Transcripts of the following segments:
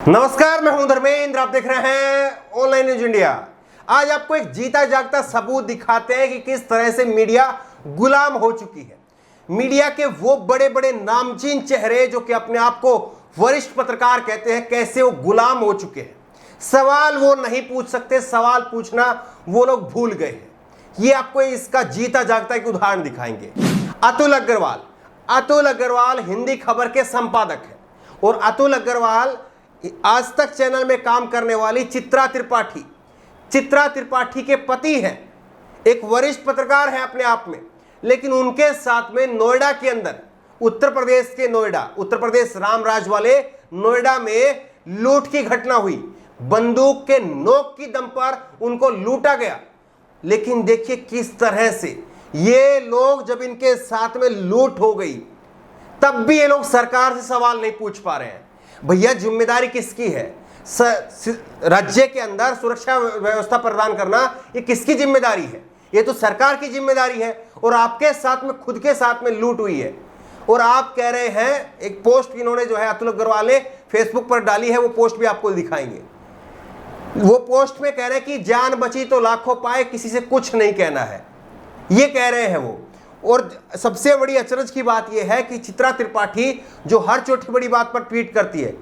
नमस्कार, मैं हूं धर्मेंद्र। आप देख रहे हैं ऑनलाइन न्यूज इंडिया। आज आपको एक जीता जागता सबूत दिखाते हैं कि किस तरह से मीडिया गुलाम हो चुकी है। मीडिया के वो बड़े बड़े नामचीन चेहरे जो कि अपने आप को वरिष्ठ पत्रकार कहते हैं, कैसे वो गुलाम हो चुके हैं। सवाल वो नहीं पूछ सकते, सवाल पूछना वो लोग भूल गए हैं। ये आपको इसका जीता जागता एक उदाहरण दिखाएंगे। अतुल अग्रवाल हिंदी खबर के संपादक हैं और अतुल अग्रवाल आज तक चैनल में काम करने वाली चित्रा त्रिपाठी के पति हैं। एक वरिष्ठ पत्रकार हैं अपने आप में, लेकिन उनके साथ में नोएडा के अंदर, उत्तर प्रदेश रामराज वाले नोएडा में लूट की घटना हुई। बंदूक के नोक की दम पर उनको लूटा गया। लेकिन देखिए किस तरह से ये लोग, जब इनके साथ में लूट हो गई, तब भी ये लोग सरकार से सवाल नहीं पूछ पा रहे हैं। भैया, जिम्मेदारी किसकी है? राज्य के अंदर सुरक्षा व्यवस्था प्रदान करना ये किसकी जिम्मेदारी है? ये तो सरकार की जिम्मेदारी है। और आपके साथ में, खुद के साथ में लूट हुई है और आप कह रहे हैं। एक पोस्ट इन्होंने जो है अतुल अग्रवाल ने फेसबुक पर डाली है, वो पोस्ट भी आपको दिखाएंगे। वो पोस्ट में कह रहे हैं कि जान बची तो लाखों पाए, किसी से कुछ नहीं कहना है, ये कह रहे हैं वो। और सबसे बड़ी अचरज की बात यह है कि चित्रा त्रिपाठी जो हर छोटी बड़ी बात पर ट्वीट करती है,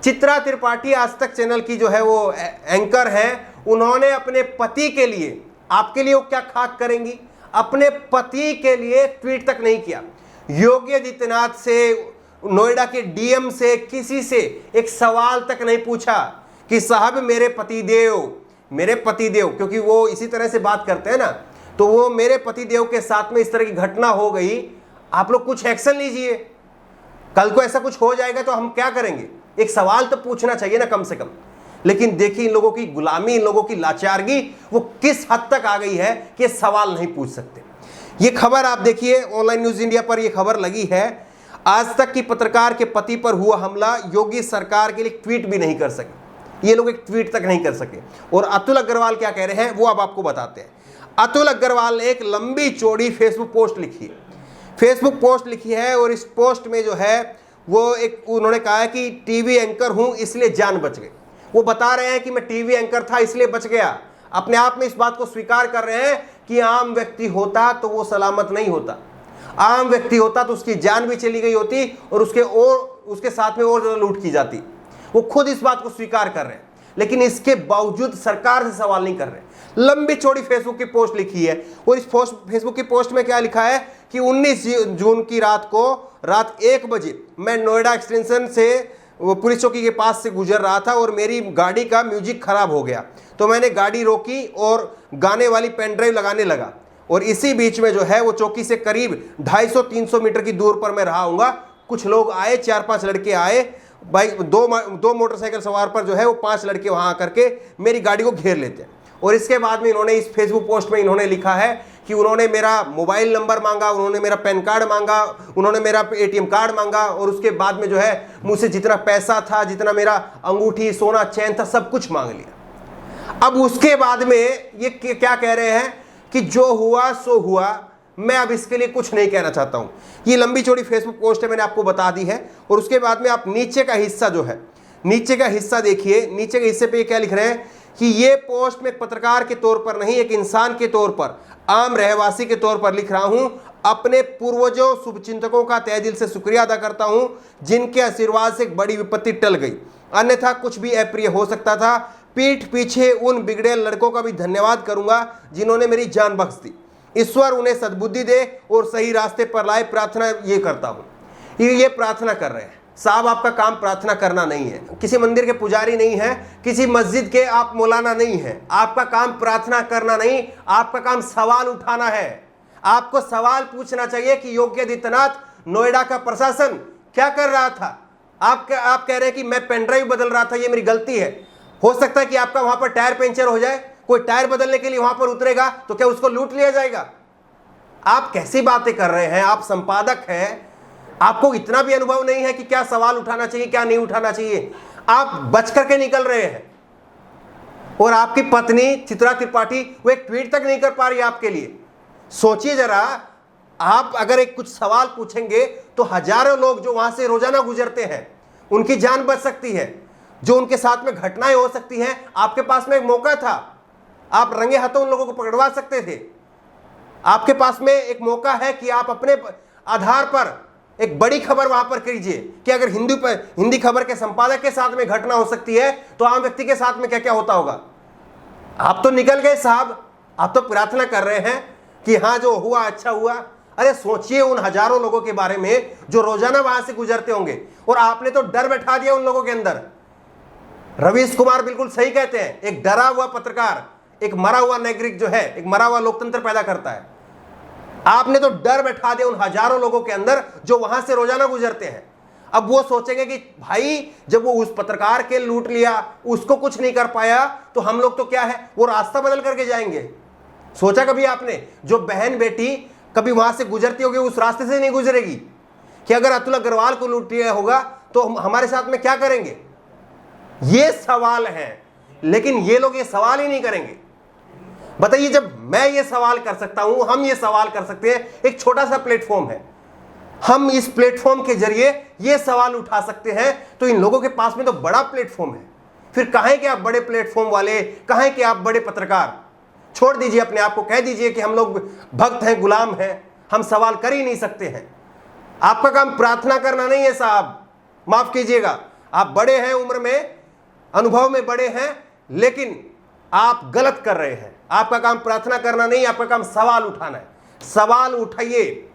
चित्रा त्रिपाठी आज तक चैनल की जो है वो एंकर है। उन्होंने अपने पति के लिए, आपके लिए वो क्या खाक करेंगी, अपने पति के लिए ट्वीट तक नहीं किया। योगी आदित्यनाथ से, नोएडा के डीएम से, किसी से एक सवाल तक नहीं पूछा कि साहब मेरे पतिदेव, क्योंकि वो इसी तरह से बात करते हैं ना, तो वो मेरे पतिदेव के साथ में इस तरह की घटना हो गई, आप लोग कुछ एक्शन लीजिए। कल को ऐसा कुछ हो जाएगा तो हम क्या करेंगे? एक सवाल तो पूछना चाहिए ना कम से कम। लेकिन देखिए इन लोगों की गुलामी, इन लोगों की लाचारगी वो किस हद तक आ गई है कि सवाल नहीं पूछ सकते। ये खबर आप देखिए ऑनलाइन न्यूज इंडिया पर, यह खबर लगी है। आज तक की पत्रकार के पति पर हुआ हमला, योगी सरकार के लिए ट्वीट भी नहीं कर सके। ये लोग एक ट्वीट तक नहीं कर सके। और अतुल अग्रवाल क्या कह रहे हैं वो अब आपको बताते हैं। अतुल अग्रवाल ने एक लंबी चौड़ी फेसबुक पोस्ट लिखी है और इस पोस्ट में जो है वो उन्होंने कहा है कि टीवी एंकर हूं इसलिए जान बच गई। वो बता रहे हैं कि मैं टीवी एंकर था इसलिए बच गया। अपने आप में इस बात को स्वीकार कर रहे हैं कि आम व्यक्ति होता तो वो सलामत नहीं होता। आम व्यक्ति होता तो उसकी जान भी चली गई होती और उसके साथ में और ज्यादा लूट की जाती। वो खुद इस बात को स्वीकार कर रहे हैं, लेकिन इसके बावजूद सरकार से सवाल नहीं कर रहे। लंबी चौड़ी फेसबुक की पोस्ट लिखी है और इस फेसबुक की पोस्ट में क्या लिखा है कि 19 जून की रात 1 बजे मैं नोएडा एक्सटेंशन से पुलिस चौकी के पास से गुजर रहा था और मेरी गाड़ी का म्यूजिक खराब हो गया, तो मैंने गाड़ी रोकी और गाने वाली पेन ड्राइव लगाने लगा। और इसी बीच में जो है वो चौकी से करीब 250-300 मीटर की दूर पर मैं रहा हूँगा। कुछ लोग आए, 4-5 लड़के आए, बाइक दो मोटरसाइकिल सवार पर जो है वो 5 लड़के वहां आकर के मेरी गाड़ी को घेर लेते हैं। और इसके बाद में इन्होंने इस फेसबुक पोस्ट में इन्होंने लिखा है कि उन्होंने मेरा मोबाइल नंबर मांगा, उन्होंने मेरा पैन कार्ड मांगा, उन्होंने मेरा एटीएम कार्ड मांगा और उसके बाद में जो है मुझसे जितना पैसा था, जितना मेरा अंगूठी, सोना, चैन था, सब कुछ मांग लिया। अब उसके बाद में ये क्या कह रहे हैं कि जो हुआ सो हुआ, मैं अब इसके लिए कुछ नहीं कहना चाहता हूं। ये लंबी चौड़ी फेसबुक पोस्ट है, मैंने आपको बता दी है। और उसके बाद में आप नीचे का हिस्सा जो है, नीचे का हिस्सा देखिए। नीचे के हिस्से पे क्या लिख रहे हैं कि ये पोस्ट में एक पत्रकार के तौर पर नहीं, एक इंसान के तौर पर, आम रहवासी के तौर पर लिख रहा हूं। अपने पूर्वजों, शुभचिंतकों का तहे दिल से शुक्रिया अदा करता हूं जिनके आशीर्वाद से एक बड़ी विपत्ति टल गई, अन्यथा कुछ भी अप्रिय हो सकता था। पीठ पीछे उन बिगड़े लड़कों का भी धन्यवाद करूंगा जिन्होंने मेरी जान बख्श दी। ईश्वर उन्हें सद्बुद्धि दे और सही रास्ते पर लाए, प्रार्थना ये करता हूं। ये प्रार्थना कर रहे हैं साहब। आपका काम प्रार्थना करना नहीं है, किसी मंदिर के पुजारी नहीं है, किसी मस्जिद के आप मौलाना नहीं है। आपका काम प्रार्थना करना नहीं, आपका काम सवाल उठाना है। आपको सवाल पूछना चाहिए कि योगी आदित्यनाथ, नोएडा का प्रशासन क्या कर रहा था? आप कह रहे हैं कि मैं पेन ड्राइव बदल रहा था, ये मेरी गलती है। हो सकता है कि आपका वहां पर टायर पंचर हो जाए, कोई टायर बदलने के लिए वहां पर उतरेगा तो क्या उसको लूट लिया जाएगा? आप कैसी बातें कर रहे हैं? आप संपादक हैं, आपको इतना भी अनुभव नहीं है कि क्या सवाल उठाना चाहिए, क्या नहीं उठाना चाहिए। आप बच करके निकल रहे हैं। और आपकी पत्नी चित्रा त्रिपाठी वो एक ट्वीट तक नहीं कर पा रही आपके लिए। सोचिए जरा, आप अगर एक कुछ सवाल पूछेंगे तो हजारों लोग जो वहां से रोजाना गुजरते हैं उनकी जान बच सकती है। जो उनके साथ में घटनाएं हो सकती हैं, आपके पास में एक मौका था, आप रंगे हाथों उन लोगों को पकड़वा सकते थे। आपके पास में एक मौका है कि आप अपने आधार पर एक बड़ी खबर वहां पर कीजिए कि अगर हिंदी खबर के संपादक के साथ में घटना हो सकती है तो आम व्यक्ति के साथ में क्या क्या होता होगा। आप तो निकल गए साहब, आप तो प्रार्थना कर रहे हैं कि हाँ जो हुआ अच्छा हुआ। अरे सोचिए उन हजारों लोगों के बारे में जो रोजाना वहां से गुजरते होंगे, और आपने तो डर बैठा दिया उन लोगों के अंदर। रवीश कुमार बिल्कुल सही कहते हैं, एक डरा हुआ पत्रकार एक मरा हुआ नागरिक जो है, एक मरा हुआ लोकतंत्र पैदा करता है। आपने तो डर बैठा दिया उन हजारों लोगों के अंदर जो वहां से रोजाना गुजरते हैं। अब वो सोचेंगे कि भाई जब वो उस पत्रकार के लूट लिया, उसको कुछ नहीं कर पाया, तो हम लोग तो क्या है, वो रास्ता बदल करके जाएंगे। सोचा कभी आपने, जो बहन बेटी कभी वहां से गुजरती होगी उस रास्ते से नहीं गुजरेगी कि अगर अतुल अग्रवाल को लूट लिया होगा तो हमारे साथ में क्या करेंगे। ये सवाल है, लेकिन ये लोग ये सवाल ही नहीं करेंगे। बताइए, जब मैं ये सवाल कर सकता हूं, हम ये सवाल कर सकते हैं, एक छोटा सा प्लेटफॉर्म है, हम इस प्लेटफॉर्म के जरिए ये सवाल उठा सकते हैं, तो इन लोगों के पास में तो बड़ा प्लेटफॉर्म है। फिर कहें कि आप बड़े प्लेटफॉर्म वाले, कहें कि आप बड़े पत्रकार, छोड़ दीजिए अपने आप को, कह दीजिए कि हम लोग भक्त हैं, गुलाम हैं, हम सवाल कर ही नहीं सकते हैं। आपका काम प्रार्थना करना नहीं है साहब, माफ कीजिएगा, आप बड़े हैं, उम्र में अनुभव में बड़े हैं, लेकिन आप गलत कर रहे हैं। आपका काम प्रार्थना करना नहीं, आपका काम सवाल उठाना है। सवाल उठाइए,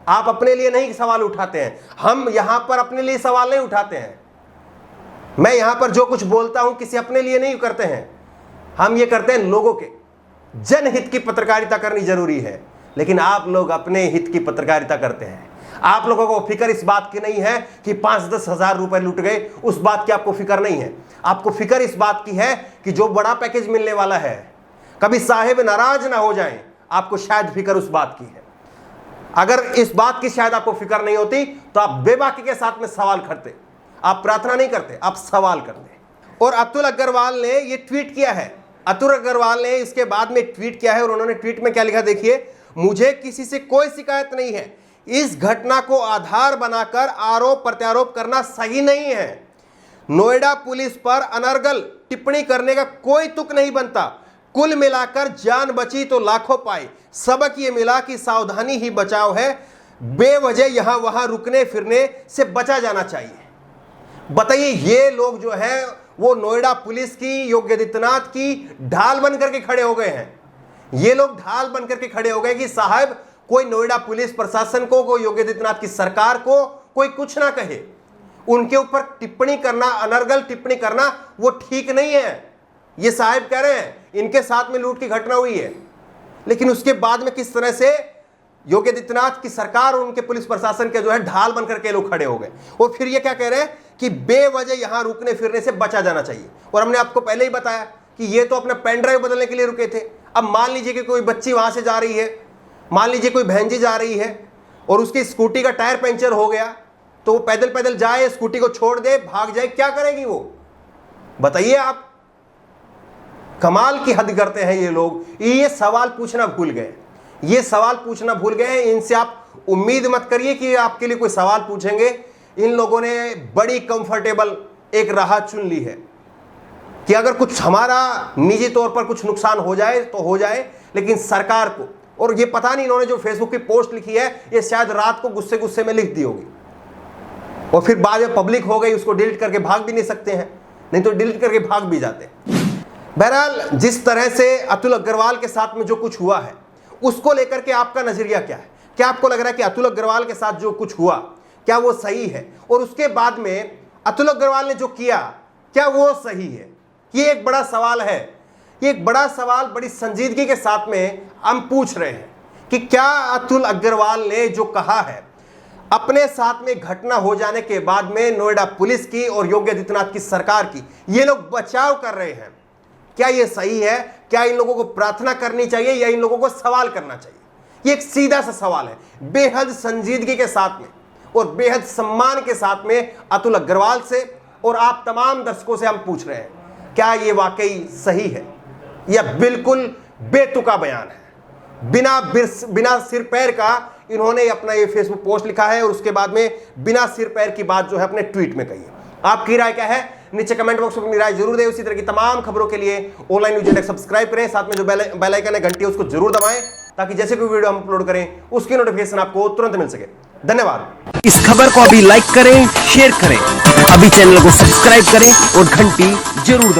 आप अपने लिए नहीं सवाल उठाते हैं, हम यहां पर अपने लिए सवाल नहीं उठाते हैं। मैं यहां पर जो कुछ बोलता हूं किसी अपने लिए नहीं करते हैं, हम ये करते हैं लोगों के जनहित की पत्रकारिता करनी जरूरी है। लेकिन आप लोग अपने हित की पत्रकारिता करते हैं। आप लोगों को फिक्र इस बात की नहीं है कि 5-10 हजार रुपए लूट गए, उस बात की आपको फिक्र नहीं है। आपको फिक्र इस बात की है कि जो बड़ा पैकेज मिलने वाला है, कभी साहेब नाराज ना हो जाएं, आपको शायद फिक्र उस बात की है। अगर इस बात की शायद आपको फिक्र नहीं होती तो आप बेबाकी के साथ में सवाल करते, आप प्रार्थना नहीं करते, आप सवाल करते। और अतुल अग्रवाल ने ये ट्वीट किया है, अतुल अग्रवाल ने इसके बाद में ट्वीट किया है, और उन्होंने ट्वीट में क्या लिखा देखिए, मुझे किसी से कोई शिकायत नहीं है, इस घटना को आधार बनाकर आरोप प्रत्यारोप करना सही नहीं है। नोएडा पुलिस पर अनर्गल टिप्पणी करने का कोई तुक नहीं बनता। कुल मिलाकर जान बची तो लाखों पाई। सबक ये मिला कि सावधानी ही बचाव है, बेवजह यहां वहां रुकने फिरने से बचा जाना चाहिए। बताइए, ये लोग जो है वो नोएडा पुलिस की, योगी आदित्यनाथ की ढाल बन करके खड़े हो गए हैं। ये लोग ढाल बन करके खड़े हो गए कि साहब कोई नोएडा पुलिस प्रशासन को, कोई योगी आदित्यनाथ की सरकार को कोई कुछ ना कहे, उनके ऊपर टिप्पणी करना, अनर्गल टिप्पणी करना वो ठीक नहीं है। ये साहब कह रहे हैं इनके साथ में लूट की घटना हुई है, लेकिन उसके बाद में किस तरह से योगी आदित्यनाथ की सरकार और उनके पुलिस प्रशासन के जो है ढाल बनकर के लोग खड़े हो गए। और फिर ये क्या कह रहे हैं कि बेवजह यहां रुकने फिरने से बचा जाना चाहिए। और हमने आपको पहले ही बताया कि ये तो अपना पेन ड्राइव बदलने के लिए रुके थे। अब मान लीजिए कि कोई बच्ची वहां से जा रही है, मान लीजिए कोई बहन जी जा रही है और उसकी स्कूटी का टायर पंचर हो गया, तो वो पैदल पैदल जाए, स्कूटी को छोड़ दे, भाग जाए, क्या करेगी वो? बताइए आप। कमाल की हद करते हैं ये लोग। ये सवाल पूछना भूल गए, ये सवाल पूछना भूल गए हैं। इनसे आप उम्मीद मत करिए कि आपके लिए कोई सवाल पूछेंगे। इन लोगों ने बड़ी कंफर्टेबल एक राह चुन ली है कि अगर कुछ हमारा निजी तौर पर कुछ नुकसान हो जाए तो हो जाए, लेकिन सरकार को, और ये पता नहीं इन्होंने जो फेसबुक की पोस्ट लिखी है ये शायद रात को गुस्से गुस्से में लिख दी होगी और फिर बाद में पब्लिक हो गई, उसको डिलीट करके भाग भी नहीं सकते हैं, नहीं तो डिलीट करके भाग भी जाते हैं। बहरहाल, जिस तरह से अतुल अग्रवाल के साथ में जो कुछ हुआ है उसको लेकर के आपका नजरिया क्या है? क्या आपको लग रहा है कि अतुल अग्रवाल के साथ जो कुछ हुआ क्या वो सही है? और उसके बाद में अतुल अग्रवाल ने जो किया क्या वो सही है? ये एक बड़ा सवाल है। ये एक बड़ा सवाल बड़ी संजीदगी के साथ में हम पूछ रहे हैं कि क्या अतुल अग्रवाल ने जो कहा है अपने साथ में घटना हो जाने के बाद में नोएडा पुलिस की और योगी आदित्यनाथ की सरकार की, ये लोग बचाव कर रहे हैं, क्या ये सही है? क्या इन लोगों को प्रार्थना करनी चाहिए या इन लोगों को सवाल करना चाहिए? ये एक सीधा सा सवाल है। बेहद संजीदगी के साथ में और बेहद सम्मान के साथ में अतुल अग्रवाल से और आप तमाम दर्शकों से हम पूछ रहे हैं, क्या ये वाकई सही है या बिल्कुल बेतुका बयान है? बिना सिर पैर का इन्होंने अपना ये फेसबुक पोस्ट लिखा है और उसके बाद में बिना सिर पैर की बात जो है अपने ट्वीट में कही है। आपकी राय क्या है नीचे कमेंट बॉक्स में अपनी राय जरूर दें। उसी तरह की तमाम खबरों के लिए ऑनलाइन न्यूज इंडेक्स सब्सक्राइब करें, साथ में जो बेल आइकन है घंटी उसको जरूर दबाएं, ताकि जैसे कोई वीडियो हम अपलोड करें उसकी नोटिफिकेशन आपको तुरंत मिल सके। धन्यवाद। इस खबर को अभी लाइक करें, शेयर करें, अभी चैनल को सब्सक्राइब करें और घंटी जरूर दबाएं।